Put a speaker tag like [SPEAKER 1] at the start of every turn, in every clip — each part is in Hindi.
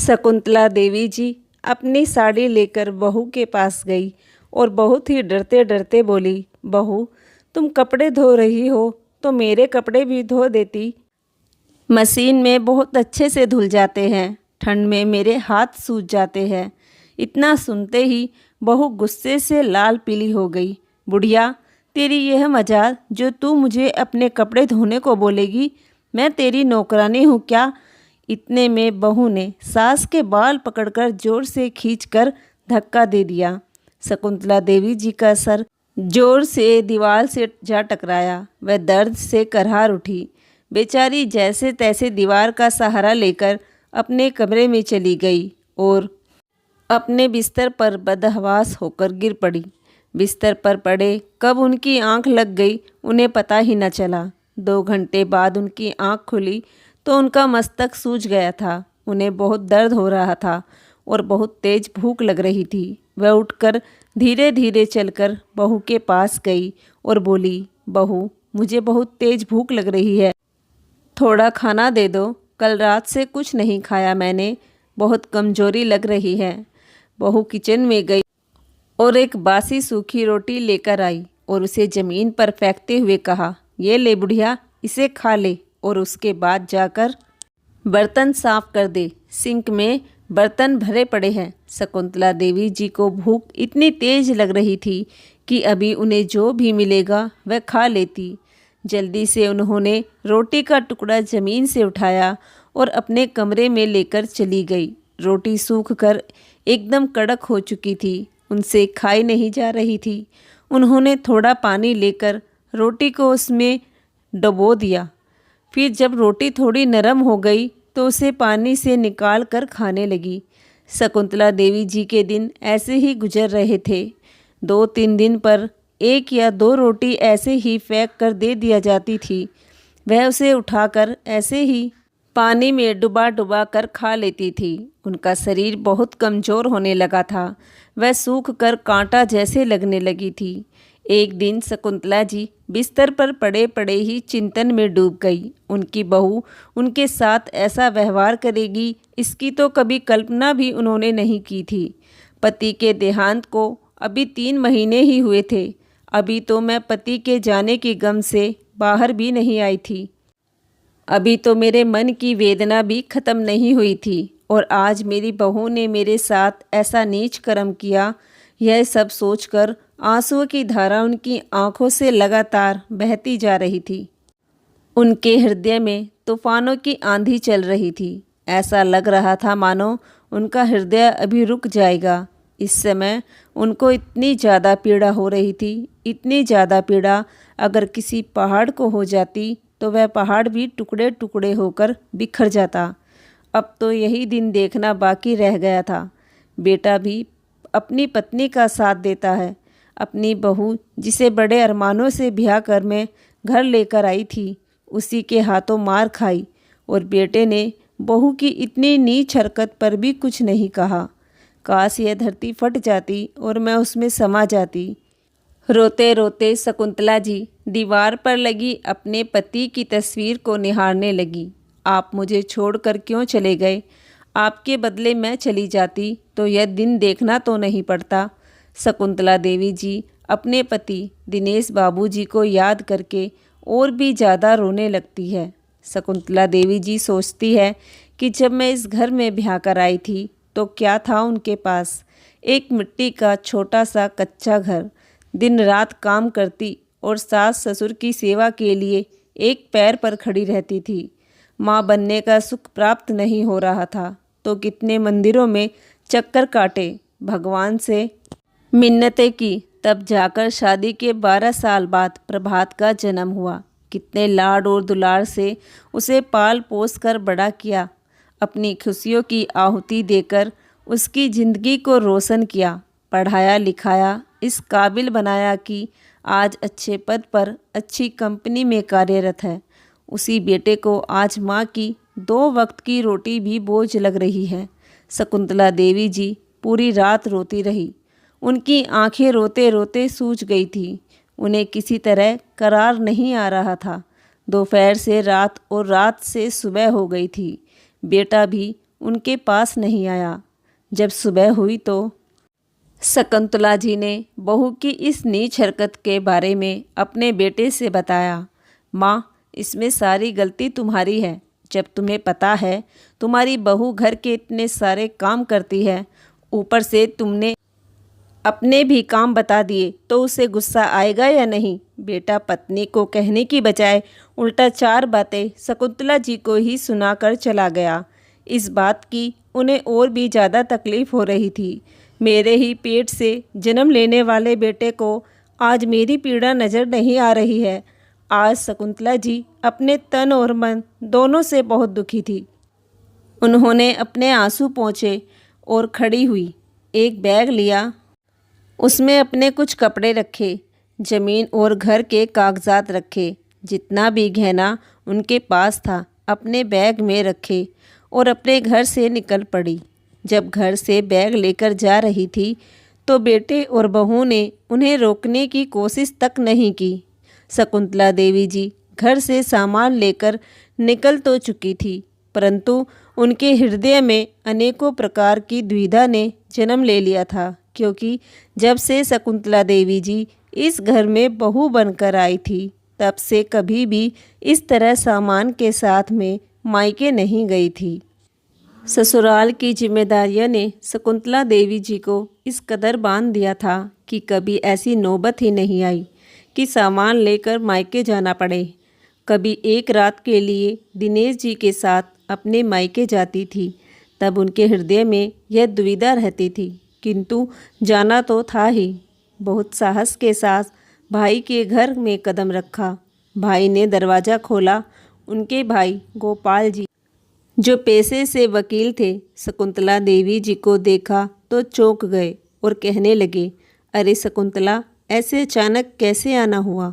[SPEAKER 1] शकुंतला देवी जी अपनी साड़ी लेकर बहू के पास गई और बहुत ही डरते डरते बोली, बहू तुम कपड़े धो रही हो तो मेरे कपड़े भी धो देती। मशीन में बहुत अच्छे से धुल जाते हैं, ठंड में मेरे हाथ सूज जाते हैं। इतना सुनते ही बहू गुस्से से लाल पीली हो गई। बुढ़िया, तेरी यह मजाल जो तू मुझे अपने कपड़े धोने को बोलेगी, मैं तेरी नौकरानी हूँ क्या? इतने में बहू ने सास के बाल पकड़कर जोर से खींचकर धक्का दे दिया। शकुंतला देवी जी का सर जोर से दीवार से जा टकराया। वह दर्द से करहार उठी। बेचारी जैसे तैसे दीवार का सहारा लेकर अपने कमरे में चली गई और अपने बिस्तर पर बदहवास होकर गिर पड़ी। बिस्तर पर पड़े कब उनकी आंख लग गई उन्हें पता ही न चला। 2 घंटे बाद उनकी आंख खुली तो उनका मस्तक सूज गया था। उन्हें बहुत दर्द हो रहा था और बहुत तेज भूख लग रही थी। वह उठकर धीरे धीरे चलकर बहू के पास गई और बोली, बहू मुझे बहुत तेज भूख लग रही है, थोड़ा खाना दे दो। कल रात से कुछ नहीं खाया मैंने, बहुत कमजोरी लग रही है। बहू किचन में गई और एक बासी सूखी रोटी लेकर आई और उसे ज़मीन पर फेंकते हुए कहा, ये ले बुढ़िया, इसे खा ले और उसके बाद जाकर बर्तन साफ कर दे, सिंक में बर्तन भरे पड़े हैं। शकुंतला देवी जी को भूख इतनी तेज लग रही थी कि अभी उन्हें जो भी मिलेगा वह खा लेती। जल्दी से उन्होंने रोटी का टुकड़ा ज़मीन से उठाया और अपने कमरे में लेकर चली गई। रोटी सूख कर एकदम कड़क हो चुकी थी, उनसे खाई नहीं जा रही थी। उन्होंने थोड़ा पानी लेकर रोटी को उसमें डुबो दिया। फिर जब रोटी थोड़ी नरम हो गई तो उसे पानी से निकाल कर खाने लगी। शकुंतला देवी जी के दिन ऐसे ही गुजर रहे थे। 2-3 दिन पर 1 या 2 रोटी ऐसे ही फेंक कर दे दिया जाती थी। वह उसे उठाकर ऐसे ही पानी में डुबा डुबा कर खा लेती थी। उनका शरीर बहुत कमज़ोर होने लगा था। वह सूख कर कांटा जैसे लगने लगी थी। एक दिन शकुंतला जी बिस्तर पर पड़े पड़े ही चिंतन में डूब गई। उनकी बहू उनके साथ ऐसा व्यवहार करेगी, इसकी तो कभी कल्पना भी उन्होंने नहीं की थी। पति के देहांत को अभी 3 महीने ही हुए थे। अभी तो मैं पति के जाने की गम से बाहर भी नहीं आई थी। अभी तो मेरे मन की वेदना भी खत्म नहीं हुई थी और आज मेरी बहू ने मेरे साथ ऐसा नीच कर्म किया। यह सब सोचकर आंसुओं की धारा उनकी आंखों से लगातार बहती जा रही थी। उनके हृदय में तूफानों की आंधी चल रही थी। ऐसा लग रहा था मानो उनका हृदय अभी रुक जाएगा। इस समय उनको इतनी ज़्यादा पीड़ा हो रही थी, इतनी ज़्यादा पीड़ा अगर किसी पहाड़ को हो जाती तो वह पहाड़ भी टुकड़े टुकड़े होकर बिखर जाता। अब तो यही दिन देखना बाकी रह गया था। बेटा भी अपनी पत्नी का साथ देता है। अपनी बहू जिसे बड़े अरमानों से ब्याह कर मैं घर लेकर आई थी, उसी के हाथों मार खाई और बेटे ने बहू की इतनी नीच हरकत पर भी कुछ नहीं कहा। काश यह धरती फट जाती और मैं उसमें समा जाती। रोते रोते शकुंतला जी दीवार पर लगी अपने पति की तस्वीर को निहारने लगी। आप मुझे छोड़कर क्यों चले गए? आपके बदले मैं चली जाती तो यह दिन देखना तो नहीं पड़ता। शकुंतला देवी जी अपने पति दिनेश बाबू जी को याद करके और भी ज़्यादा रोने लगती है। शकुंतला देवी जी सोचती है कि जब मैं इस घर में ब्याह कर आई थी तो क्या था उनके पास? एक मिट्टी का छोटा सा कच्चा घर। दिन रात काम करती और सास ससुर की सेवा के लिए एक पैर पर खड़ी रहती थी। माँ बनने का सुख प्राप्त नहीं हो रहा था तो कितने मंदिरों में चक्कर काटे, भगवान से मिन्नतें की, तब जाकर शादी के 12 साल बाद प्रभात का जन्म हुआ। कितने लाड और दुलार से उसे पाल पोस कर बड़ा किया। अपनी खुशियों की आहुति देकर उसकी ज़िंदगी को रोशन किया, पढ़ाया लिखाया, इस काबिल बनाया कि आज अच्छे पद पर अच्छी कंपनी में कार्यरत है। उसी बेटे को आज माँ की 2 वक्त की रोटी भी बोझ लग रही है। शकुंतला देवी जी पूरी रात रोती रही। उनकी आंखें रोते रोते सूज गई थी। उन्हें किसी तरह करार नहीं आ रहा था। दोपहर से रात और रात से सुबह हो गई थी। बेटा भी उनके पास नहीं आया। जब सुबह हुई तो शकुंतला जी ने बहू की इस नीच हरकत के बारे में अपने बेटे से बताया। माँ, इसमें सारी गलती तुम्हारी है। जब तुम्हें पता है तुम्हारी बहू घर के इतने सारे काम करती है, ऊपर से तुमने अपने भी काम बता दिए, तो उसे गुस्सा आएगा या नहीं? बेटा पत्नी को कहने की बजाय उल्टा 4 बातें शकुंतला जी को ही सुनाकर चला गया। इस बात की उन्हें और भी ज़्यादा तकलीफ़ हो रही थी। मेरे ही पेट से जन्म लेने वाले बेटे को आज मेरी पीड़ा नज़र नहीं आ रही है। आज शकुंतला जी अपने तन और मन दोनों से बहुत दुखी थी। उन्होंने अपने आंसू पोंछे और खड़ी हुई। एक बैग लिया, उसमें अपने कुछ कपड़े रखे, ज़मीन और घर के कागजात रखे, जितना भी गहना उनके पास था अपने बैग में रखे और अपने घर से निकल पड़ी। जब घर से बैग लेकर जा रही थी तो बेटे और बहू ने उन्हें रोकने की कोशिश तक नहीं की। शकुंतला देवी जी घर से सामान लेकर निकल तो चुकी थी, परंतु उनके हृदय में अनेकों प्रकार की द्विधा ने जन्म ले लिया था, क्योंकि जब से शकुंतला देवी जी इस घर में बहू बनकर आई थी, तब से कभी भी इस तरह सामान के साथ में मायके नहीं गई थी। ससुराल की जिम्मेदारियों ने शकुंतला देवी जी को इस कदर बांध दिया था कि कभी ऐसी नौबत ही नहीं आई कि सामान लेकर मायके जाना पड़े। कभी एक रात के लिए दिनेश जी के साथ अपने मायके जाती थी, तब उनके हृदय में यह दुविधा रहती थी, किंतु जाना तो था ही। बहुत साहस के साथ भाई के घर में कदम रखा। भाई ने दरवाज़ा खोला। उनके भाई गोपाल जी, जो पेशे से वकील थे, शकुंतला देवी जी को देखा तो चौंक गए और कहने लगे, अरे शकुंतला, ऐसे अचानक कैसे आना हुआ?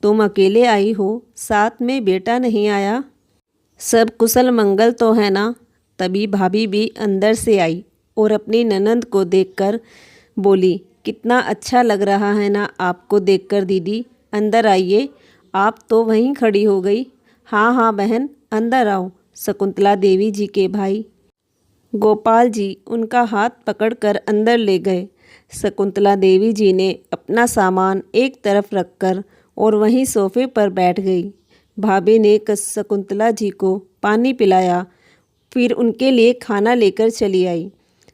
[SPEAKER 1] तुम अकेले आई हो, साथ में बेटा नहीं आया? सब कुशल मंगल तो है ना? तभी भाभी भी अंदर से आई और अपनी ननंद को देखकर बोली, कितना अच्छा लग रहा है ना आपको देखकर दीदी, अंदर आइए। आप तो वहीं खड़ी हो गई। हाँ हाँ बहन, अंदर आओ। शकुंतला देवी जी के भाई गोपाल जी उनका हाथ पकड़कर अंदर ले गए। शकुंतला देवी जी ने अपना सामान एक तरफ रखकर और वहीं सोफे पर बैठ गई। भाभी ने शकुंतला जी को पानी पिलाया, फिर उनके लिए खाना लेकर चली आई।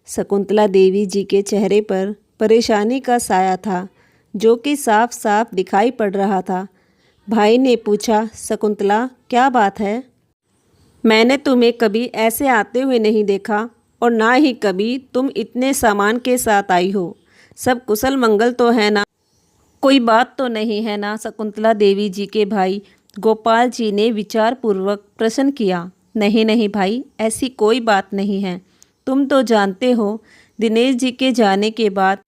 [SPEAKER 1] शकुंतला देवी जी के चेहरे पर परेशानी का साया था, जो कि साफ साफ दिखाई पड़ रहा था। भाई ने पूछा, शकुंतला क्या बात है? मैंने तुम्हें कभी ऐसे आते हुए नहीं देखा और ना ही कभी तुम इतने सामान के साथ आई हो। सब कुशल मंगल तो है ना? कोई बात तो नहीं है ना? शकुंतला देवी जी के भाई गोपाल जी ने विचारपूर्वक प्रश्न किया। नहीं नहीं भाई, ऐसी कोई बात नहीं है। तुम तो जानते हो, दिनेश जी के जाने के बाद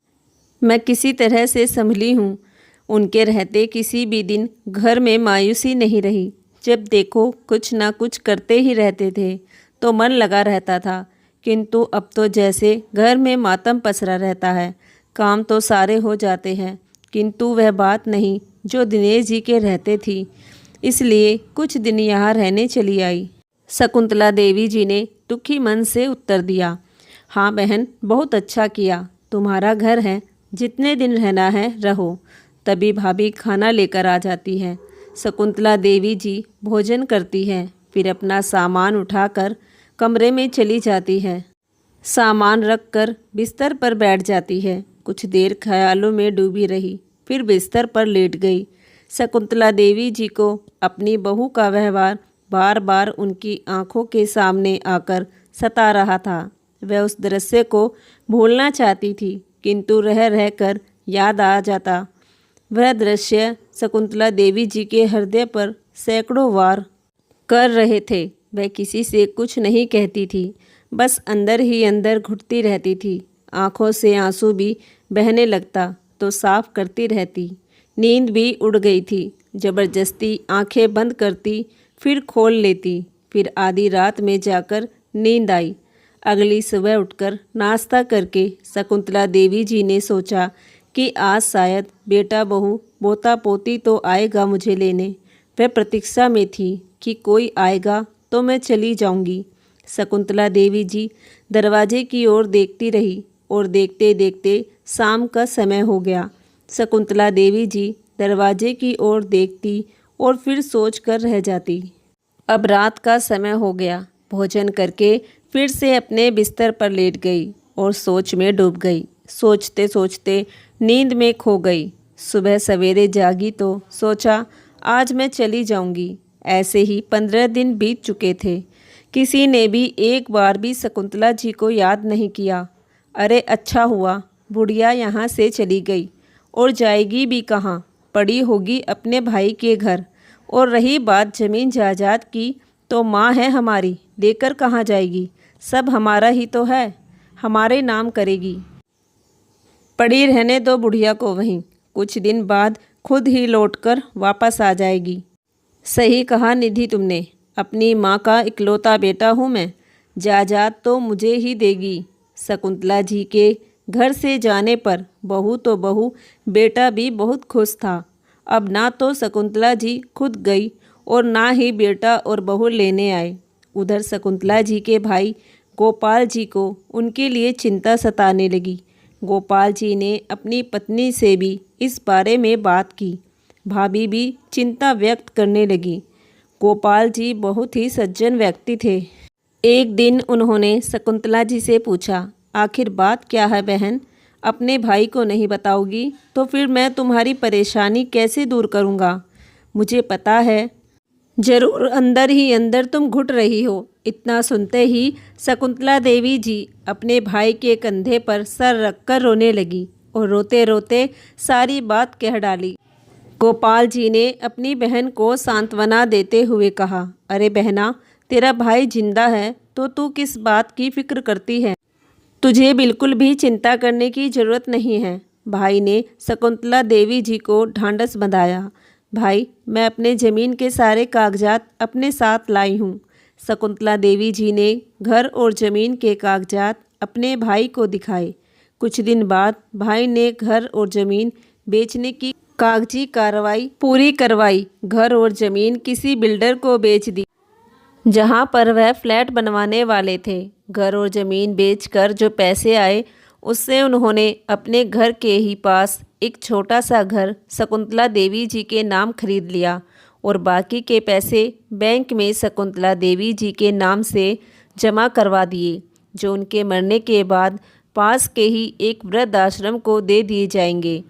[SPEAKER 1] मैं किसी तरह से संभली हूँ। उनके रहते किसी भी दिन घर में मायूसी नहीं रही। जब देखो कुछ ना कुछ करते ही रहते थे तो मन लगा रहता था, किंतु अब तो जैसे घर में मातम पसरा रहता है। काम तो सारे हो जाते हैं, किंतु वह बात नहीं जो दिनेश जी के रहते थी। इसलिए कुछ दिन यहाँ रहने चली आई। शकुंतला देवी जी ने दुखी मन से उत्तर दिया, हाँ बहन, बहुत अच्छा किया। तुम्हारा घर है, जितने दिन रहना है रहो। तभी भाभी खाना लेकर आ जाती है। शकुंतला देवी जी भोजन करती है, फिर अपना सामान उठाकर कमरे में चली जाती है। सामान रखकर बिस्तर पर बैठ जाती है। कुछ देर ख्यालों में डूबी रही, फिर बिस्तर पर लेट गई। शकुंतला देवी जी को अपनी बहू का व्यवहार बार बार उनकी आंखों के सामने आकर सता रहा था। वह उस दृश्य को भूलना चाहती थी, किंतु रह रहकर याद आ जाता। वह दृश्य शकुंतला देवी जी के हृदय पर सैकड़ों वार कर रहे थे। वह किसी से कुछ नहीं कहती थी, बस अंदर ही अंदर घुटती रहती थी। आँखों से आंसू भी बहने लगता तो साफ करती रहती। नींद भी उड़ गई थी। जबरदस्ती आंखें बंद करती, फिर खोल लेती। फिर आधी रात में जाकर नींद आई। अगली सुबह उठकर नाश्ता करके शकुंतला देवी जी ने सोचा कि आज शायद बेटा बहू पोता पोती तो आएगा मुझे लेने। वह प्रतीक्षा में थी कि कोई आएगा तो मैं चली जाऊंगी। शकुंतला देवी जी दरवाजे की ओर देखती रही और देखते देखते शाम का समय हो गया। शकुंतला देवी जी दरवाजे की ओर देखती और फिर सोच कर रह जाती। अब रात का समय हो गया। भोजन करके फिर से अपने बिस्तर पर लेट गई और सोच में डूब गई। सोचते सोचते नींद में खो गई। सुबह सवेरे जागी तो सोचा आज मैं चली जाऊंगी। ऐसे ही 15 दिन बीत चुके थे। किसी ने भी एक बार भी शकुंतला जी को याद नहीं किया। अरे अच्छा हुआ बुढ़िया यहाँ से चली गई, और जाएगी भी कहाँ, पड़ी होगी अपने भाई के घर। और रही बात ज़मीन जायदाद की, तो माँ है हमारी, लेकर कहाँ जाएगी, सब हमारा ही तो है, हमारे नाम करेगी। पड़ी रहने दो बुढ़िया को वहीं, कुछ दिन बाद खुद ही लौटकर वापस आ जाएगी। सही कहा निधि तुमने, अपनी माँ का इकलौता बेटा हूँ मैं, जायदाद तो मुझे ही देगी। शकुंतला जी के घर से जाने पर बहू तो बहू, बेटा भी बहुत खुश था। अब ना तो शकुंतला जी खुद गई और ना ही बेटा और बहू लेने आए। उधर शकुंतला जी के भाई गोपाल जी को उनके लिए चिंता सताने लगी। गोपाल जी ने अपनी पत्नी से भी इस बारे में बात की। भाभी भी चिंता व्यक्त करने लगी। गोपाल जी बहुत ही सज्जन व्यक्ति थे। एक दिन उन्होंने शकुंतला जी से पूछा, आखिर बात क्या है बहन, अपने भाई को नहीं बताओगी तो फिर मैं तुम्हारी परेशानी कैसे दूर करूँगा। मुझे पता है जरूर अंदर ही अंदर तुम घुट रही हो। इतना सुनते ही शकुंतला देवी जी अपने भाई के कंधे पर सर रखकर रोने लगी और रोते रोते सारी बात कह डाली। गोपाल जी ने अपनी बहन को सांत्वना देते हुए कहा, अरे बहना, तेरा भाई जिंदा है तो तू किस बात की फिक्र करती है, तुझे बिल्कुल भी चिंता करने की ज़रूरत नहीं है। भाई ने शकुंतला देवी जी को ढांढस बंधाया। भाई, मैं अपने ज़मीन के सारे कागजात अपने साथ लाई हूँ। शकुंतला देवी जी ने घर और ज़मीन के कागजात अपने भाई को दिखाए। कुछ दिन बाद भाई ने घर और ज़मीन बेचने की कागजी कार्रवाई पूरी करवाई। घर और ज़मीन किसी बिल्डर को बेच दी जहां पर वह फ्लैट बनवाने वाले थे। घर और ज़मीन बेचकर जो पैसे आए उससे उन्होंने अपने घर के ही पास एक छोटा सा घर शकुंतला देवी जी के नाम खरीद लिया और बाकी के पैसे बैंक में शकुंतला देवी जी के नाम से जमा करवा दिए, जो उनके मरने के बाद पास के ही एक वृद्ध आश्रम को दे दिए जाएंगे।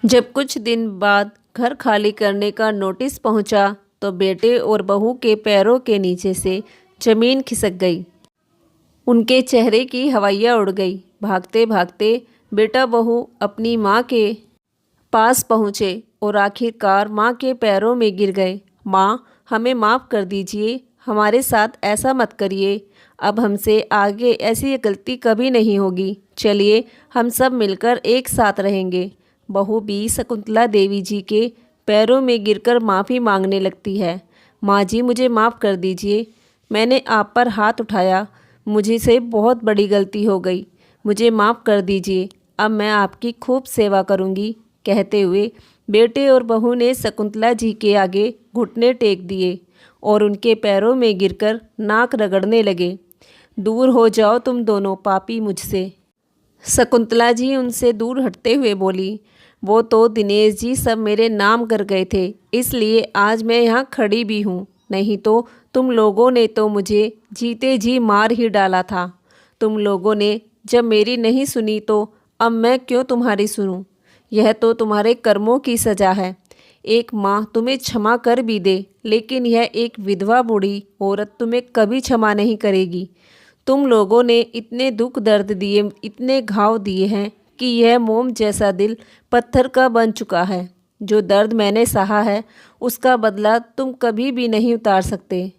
[SPEAKER 1] जब कुछ दिन बाद घर खाली करने का नोटिस पहुंचा तो बेटे और बहू के पैरों के नीचे से जमीन खिसक गई। उनके चेहरे की हवाइयाँ उड़ गई। भागते भागते बेटा बहू अपनी माँ के पास पहुँचे और आखिरकार माँ के पैरों में गिर गए। माँ, हमें माफ़ कर दीजिए, हमारे साथ ऐसा मत करिए, अब हमसे आगे ऐसी गलती कभी नहीं होगी। चलिए हम सब मिलकर एक साथ रहेंगे। बहू भी शकुंतला देवी जी के पैरों में गिरकर माफ़ी मांगने लगती है। माँ जी, मुझे माफ़ कर दीजिए, मैंने आप पर हाथ उठाया, मुझसे बहुत बड़ी गलती हो गई, मुझे माफ़ कर दीजिए, अब मैं आपकी खूब सेवा करूँगी। कहते हुए बेटे और बहू ने शकुंतला जी के आगे घुटने टेक दिए और उनके पैरों में गिरकर नाक रगड़ने लगे। दूर हो जाओ तुम दोनों पापी मुझसे। शकुंतला जी उनसे दूर हटते हुए बोली, वो तो दिनेश जी सब मेरे नाम कर गए थे, इसलिए आज मैं यहाँ खड़ी भी हूँ, नहीं तो तुम लोगों ने तो मुझे जीते जी मार ही डाला था। तुम लोगों ने जब मेरी नहीं सुनी तो अब मैं क्यों तुम्हारी सुनूं? यह तो तुम्हारे कर्मों की सज़ा है। एक माँ तुम्हें क्षमा कर भी दे, लेकिन यह एक विधवा बूढ़ी औरत तुम्हें कभी क्षमा नहीं करेगी। तुम लोगों ने इतने दुख दर्द दिए, इतने घाव दिए हैं कि यह मोम जैसा दिल पत्थर का बन चुका है। जो दर्द मैंने सहा है उसका बदला तुम कभी भी नहीं उतार सकते।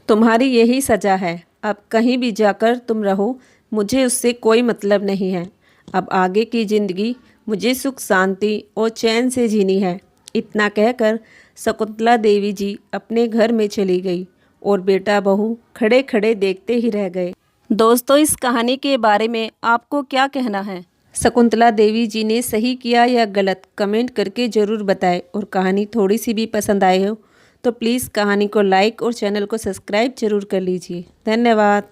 [SPEAKER 1] तुम्हारी यही सज़ा है। अब कहीं भी जाकर तुम रहो, मुझे उससे कोई मतलब नहीं है। अब आगे की ज़िंदगी मुझे सुख शांति और चैन से जीनी है। इतना कहकर शकुंतला देवी जी अपने घर में चली गई और बेटा बहू खड़े खड़े देखते ही रह गए। दोस्तों, इस कहानी के बारे में आपको क्या कहना है? शकुंतला देवी जी ने सही किया या गलत, कमेंट करके ज़रूर बताएं। और कहानी थोड़ी सी भी पसंद आए हो तो प्लीज़ कहानी को लाइक और चैनल को सब्सक्राइब ज़रूर कर लीजिए। धन्यवाद।